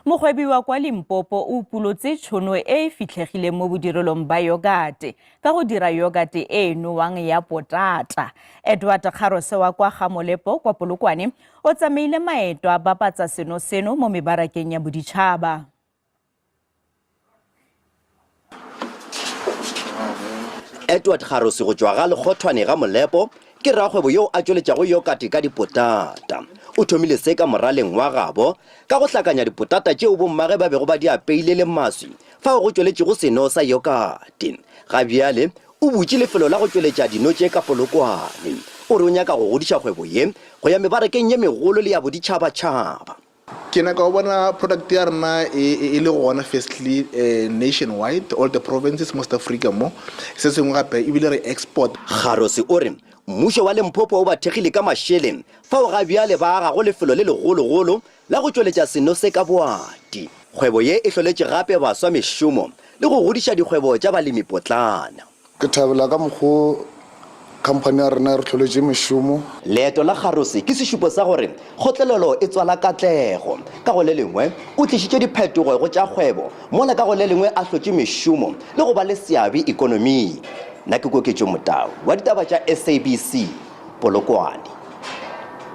Mogwebi wa kwa Limpopo o pulotse tšhono e e fitlhegileng mo bodirelong ba yogate ka go dira yogate e nowang ya potata. Edward Kgarose wa kwa Gamolepo kwa Polokwane o tsamaile maeto a bapatsa seno mo mebarakeng ya boditšhaba. Edward Kgarose go tswa ga Lekgothwane Gamolepo ke rragwebo yo a tsweletšago yogate ka dipotata. O thomile se ka moraleng wa gabo ka go hlakanya dipotata tšeo bommage ba bego ba di apeile le maswi fa go tsweletšego seno sa yogate. Gabiale o butše lefelo la go tsweletša dino tše ka Polokwane. O re o nyaka go godiša kgwebo ye go ya mebarakeng ye megolo le ya boditšhabatšhaba. Ke na ka bona product ya rena e le gona firstly nationwide, all the provinces, most Africa mo se sengwe gape ebile re export. Kgarose o re mmušo wa Limpopo o ba thegile ka mašeleng fa o gabiale ba aga go lefelo le legologolo la go tsweletša seno se ka boati. Kgwebo ye e hloletše gape baswa mešomo le go godiša dikgwebo tša balemipotlana. Ke thabela ka mokgwa company ya rena re hloletše mešomo. Leeto la Kgarose ke sešupo sa gore kgotlelelo e tswala katlego ka go le lengwe o tlišitše diphetogo go tša kgwebo mola ka go le lengwe a hlotše mešomo le go ba le seabe ikonoming. Nna ke Koketšo Motau wa ditaba tša SABC Polokwane.